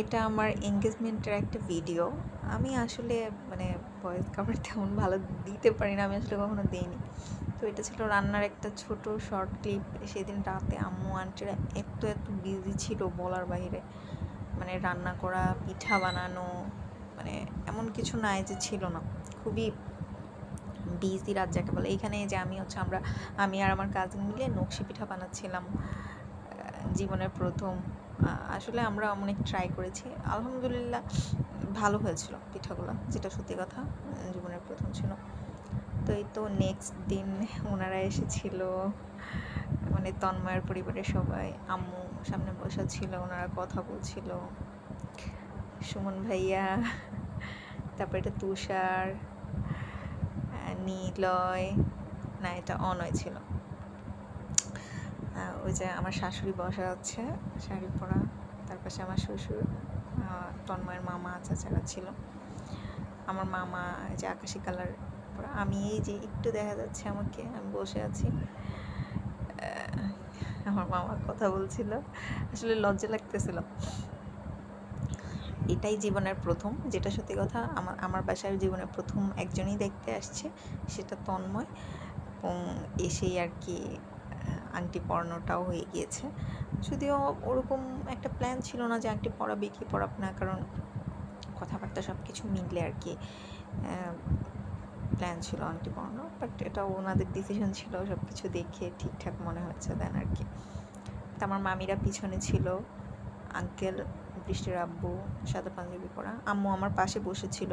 এটা আমার এনগেজমেন্টের একটা ভিডিও। আমি আসলে মানে ভয়েস কভার তেমন ভালো দিতে পারি না, আমি আসলে কখনো দিইনি। তো এটা ছিল রান্নার একটা ছোট শর্ট ক্লিপ। সেদিন রাতে আম্মু আন্টিরা এত এত বিজি ছিল বলার বাইরে। মানে রান্না করা, পিঠা বানানো, মানে এমন কিছু নাই যে ছিল না। খুবই বিজি রাত যাকে বলে। এইখানে যে আমি আর আমার কাজিন মিলে নকশি পিঠা বানাচ্ছিলাম। জীবনের প্রথম। আসলে আমরা অনেক ট্রাই করেছি, আলহামদুলিল্লাহ ভালো হয়েছিল পিঠাগুলো, যেটা সত্যি কথা। জীবনের প্রথম ছিল। তো এই তো নেক্সট দিন ওনারা এসেছিল, মানে তন্ময়ের পরিবারের সবাই। আম্মু সামনে বসা ছিল, ওনারা কথা বলছিল। সুমন ভাইয়া, তারপর এটা তুষার, নিলয়, না এটা অনয় ছিল। ওই যে আমার শাশুড়ি বসা আছে শাড়ি পরা, তার পাশে আমার শ্বশুর, তন্ময়ের মামা চাচারা ছিল। আমার মামা যে আকাশি কালার পরা, আমি এই যে একটু দেখা যাচ্ছে আমাকে, আমি বসে আছি। আমার মামা কথা বলছিল, আসলে লজ্জা লাগতেছিল। এটাই জীবনের প্রথম, যেটা সত্যি কথা। আমার বাসায় জীবনের প্রথম একজনই দেখতে আসছে, সেটা তন্ময়। এবং এসেই আর কি আংটি পরানোটাও হয়ে গিয়েছে। যদিও ওরকম একটা প্ল্যান ছিল না যে আংটি পরাবে কি পরাবে না, কারণ কথাবার্তা সব কিছু মিললে আর কি প্ল্যান ছিল আংটি পরানো। বাট এটা ওনাদের ডিসিশন ছিল, সব কিছু দেখে ঠিকঠাক মনে হয়েছে দেন আর কি। তা আমার মামিরা পিছনে ছিল, আঙ্কেল, বৃষ্টির আব্বু সাদা পাঞ্জাবি পরা, আম্মু আমার পাশে বসেছিল।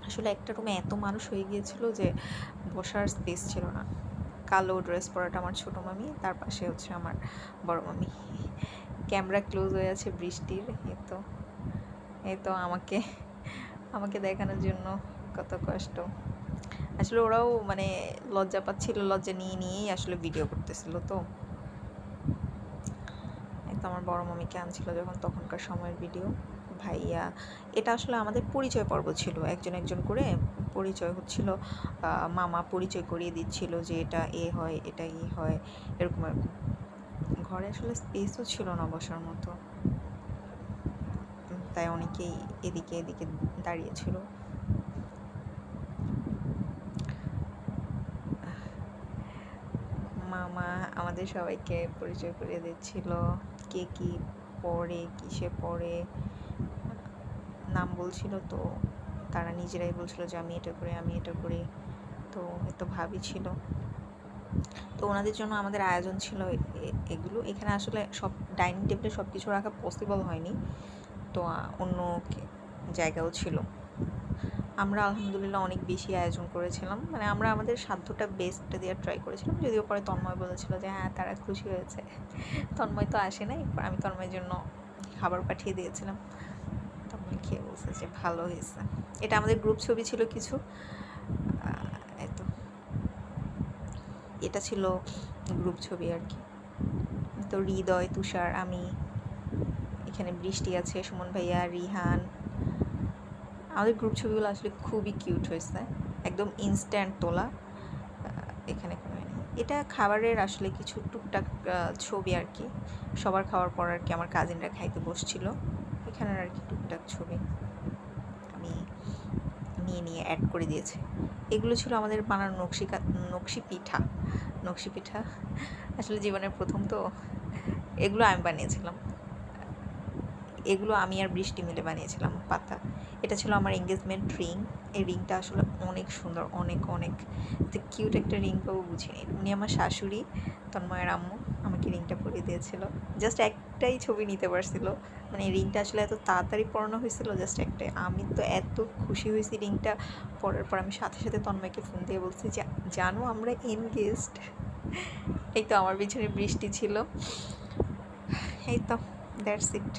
আসলে একটা রুমে এত মানুষ হয়ে গিয়েছিল যে বসার স্পেস ছিল না। কালো ড্রেস পরাটা আমার ছোটো মামি, তার পাশে হচ্ছে আমার বড় মামি। ক্যামেরা ক্লোজ হয়ে আছে বৃষ্টির। এই তো আমাকে দেখানোর জন্য কত কষ্ট। আসলে ওরাও মানে লজ্জা পাচ্ছিল, লজ্জা নিয়েই আসলে ভিডিও করতেছিল। তো এই তো আমার বড় মামিকে আনছিল যখন তখনকার সময়ের ভিডিও। ভাইয়া, এটা আসলে আমাদের পরিচয় পর্ব ছিল, একজন করে পরিচয় হচ্ছিল। মামা পরিচয় করিয়ে দিচ্ছিল যে এটা এ হয়, এটা ই হয়, এরকম এরকম। ঘরে আসলে স্পেসও ছিল না বসার মতো, তাই অনেকেই এদিকে দাঁড়িয়েছিল। মামা আমাদের সবাইকে পরিচয় করিয়ে দিচ্ছিল, কে কী পড়ে, কিসে পড়ে, নাম বলছিল। তো তারা নিজেরাই বলছিল যে আমি এটা করি। তো এত ভাবি ছিল। তো ওনাদের জন্য আমাদের আয়োজন ছিল এগুলো। এখানে আসলে সব ডাইনিং টেবিলে সব কিছু রাখা পসিবল হয়নি, তো অন্য জায়গাও ছিল। আমরা আলহামদুলিল্লাহ অনেক বেশি আয়োজন করেছিলাম, মানে আমরা আমাদের সাধ্যটা বেস্টটা দেওয়ার ট্রাই করেছিলাম। যদিও পরে তন্ময় বলেছিল যে হ্যাঁ তারা খুশি হয়েছে। তন্ময় তো আসে নাই, আমি তন্ময়ের জন্য খাবার পাঠিয়ে দিয়েছিলাম। তন্ময় খেয়ে বলছে যে ভালো হয়েছে। এটা আমাদের গ্রুপ ছবি ছিল কিছু। এতো এটা ছিল গ্রুপ ছবি আর কি। তো হৃদয়, তুষার, আমি, এখানে বৃষ্টি আছে, সুমন ভাইয়া, রিহান। আমাদের গ্রুপ ছবিগুলো আসলে খুবই কিউট হয়েছে, একদম ইনস্ট্যান্ট তোলা। এখানে এটা খাবারের আসলে কিছু টুকটাক ছবি আর কি। সবার খাওয়ার পর আর কি আমার কাজিনরা খাইতে বসছিল, এখানের আর কি টুকটাক ছবি আমি নিয়ে অ্যাড করে দিয়েছি। এগুলো ছিল আমাদের বানানো নকশি পিঠা। আসলে জীবনের প্রথম তো, এগুলো আমি বানিয়েছিলাম। এগুলো আমি আর বৃষ্টি মিলে বানিয়েছিলাম পাতা। এটা ছিল আমার এঙ্গেজমেন্ট রিং। এই রিংটা আসলে অনেক সুন্দর, অনেক কিউট একটা রিং পাবো বুঝিনি। উনি আমার শাশুড়ি, তন্ময়ের আম্মু, আমাকে রিংটা পরিয়ে দিয়েছিল। জাস্ট একটাই ছবি নিতে পারছিল, মানে রিংটা আসলে এত তাড়াতাড়ি পরানো হয়েছিল, জাস্ট একটাই। আমি তো এত খুশি হয়েছি রিংটা পরার পর, আমি সাথে তন্ময়কে ফোন দিয়ে বলছি যে জানো আমরা এনগেজড। এই তো আমার পিছনে বৃষ্টি ছিল। এই তো দ্যাটস ইট।